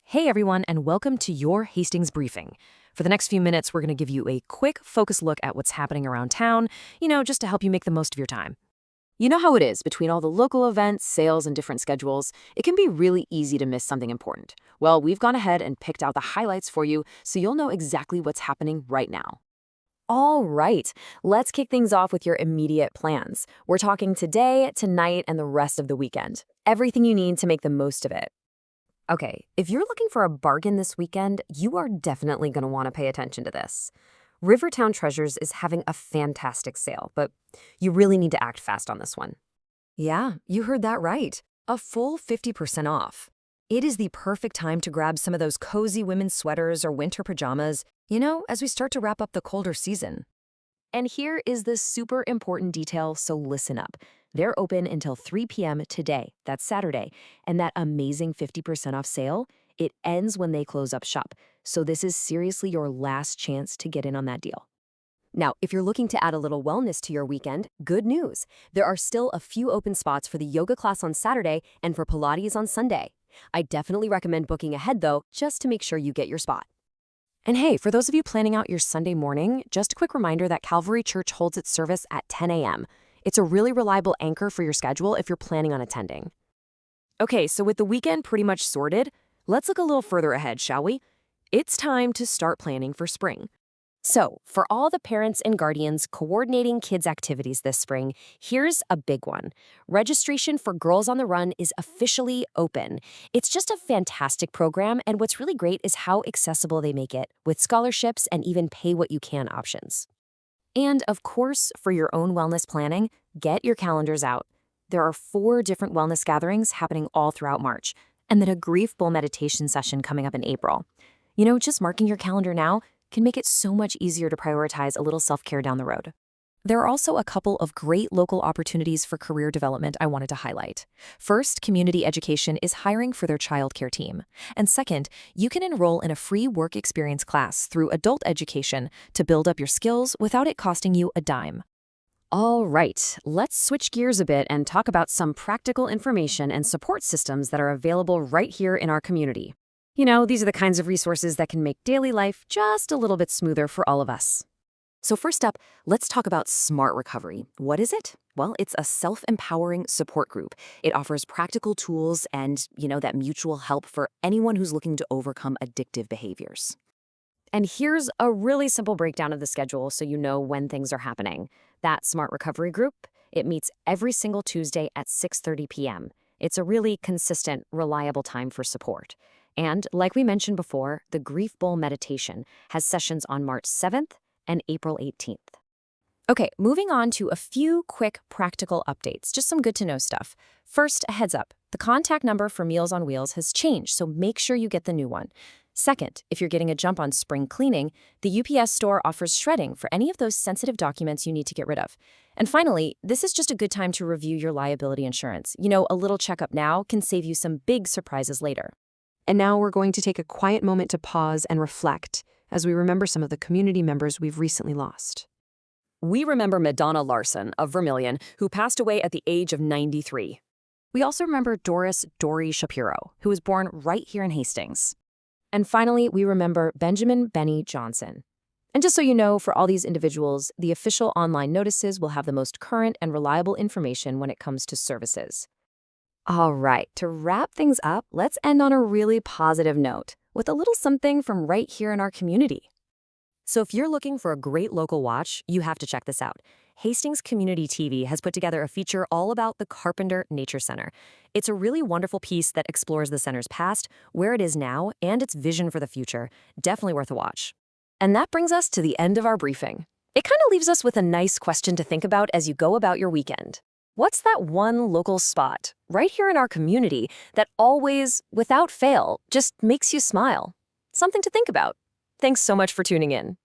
Hey everyone, and welcome to your Hastings Briefing. For the next few minutes, we're going to give you a quick, focused look at what's happening around town, just to help you make the most of your time. You know how it is, between all the local events, sales, and different schedules, it can be really easy to miss something important. Well, we've gone ahead and picked out the highlights for you so you'll know exactly what's happening right now. All right, let's kick things off with your immediate plans. We're talking today, tonight, and the rest of the weekend. Everything you need to make the most of it. Okay, if you're looking for a bargain this weekend, you are definitely going to want to pay attention to this. Rivertown Treasures is having a fantastic sale, but you really need to act fast on this one. Yeah, you heard that right. A full 50% off. It is the perfect time to grab some of those cozy women's sweaters or winter pajamas, as we start to wrap up the colder season. And here is the super important detail, so listen up. They're open until 3 p.m. today, that's Saturday, and that amazing 50% off sale, it ends when they close up shop. So this is seriously your last chance to get in on that deal. Now, if you're looking to add a little wellness to your weekend, good news. There are still a few open spots for the yoga class on Saturday and for Pilates on Sunday. I definitely recommend booking ahead, though, just to make sure you get your spot. And hey, for those of you planning out your Sunday morning, just a quick reminder that Calvary Church holds its service at 10 a.m. It's a really reliable anchor for your schedule if you're planning on attending. Okay, so with the weekend pretty much sorted, let's look a little further ahead, shall we? It's time to start planning for spring. So, for all the parents and guardians coordinating kids' activities this spring, here's a big one. Registration for Girls on the Run is officially open. It's just a fantastic program, and what's really great is how accessible they make it, with scholarships and even pay-what-you-can options. And, of course, for your own wellness planning, get your calendars out. There are 4 different wellness gatherings happening all throughout March, and then a grief bowl meditation session coming up in April. Just marking your calendar now can make it so much easier to prioritize a little self-care down the road. There are also a couple of great local opportunities for career development I wanted to highlight. First, Community Education is hiring for their childcare team. And second, you can enroll in a free work experience class through Adult Education to build up your skills without it costing you a dime. All right, let's switch gears a bit and talk about some practical information and support systems that are available right here in our community. These are the kinds of resources that can make daily life just a little bit smoother for all of us. So first up, let's talk about Smart Recovery. What is it? Well, it's a self-empowering support group. It offers practical tools and, that mutual help for anyone who's looking to overcome addictive behaviors. And here's a really simple breakdown of the schedule so you know when things are happening. That Smart Recovery group, it meets every single Tuesday at 6:30 p.m. It's a really consistent, reliable time for support. And like we mentioned before, the Grief Bowl Meditation has sessions on March 7th and April 18th. Okay, moving on to a few quick practical updates, just some good-to-know stuff. First, a heads up. The contact number for Meals on Wheels has changed, so make sure you get the new one. Second, if you're getting a jump on spring cleaning, the UPS store offers shredding for any of those sensitive documents you need to get rid of. And finally, this is just a good time to review your liability insurance. A little checkup now can save you some big surprises later. And now we're going to take a quiet moment to pause and reflect as we remember some of the community members we've recently lost. We remember Madonna Larson of Vermilion, who passed away at the age of 93. We also remember Doris Dory Shapiro, who was born right here in Hastings. And finally, we remember Benjamin Benny Johnson. And just so you know, for all these individuals, the official online notices will have the most current and reliable information when it comes to services. All right, to wrap things up, let's end on a really positive note with a little something from right here in our community. So if you're looking for a great local watch, you have to check this out. Hastings Community TV has put together a feature all about the Carpenter Nature Center. It's a really wonderful piece that explores the center's past, where it is now, and its vision for the future. Definitely worth a watch. And that brings us to the end of our briefing. It kind of leaves us with a nice question to think about as you go about your weekend. What's that one local spot right here in our community that always, without fail, just makes you smile? Something to think about. Thanks so much for tuning in.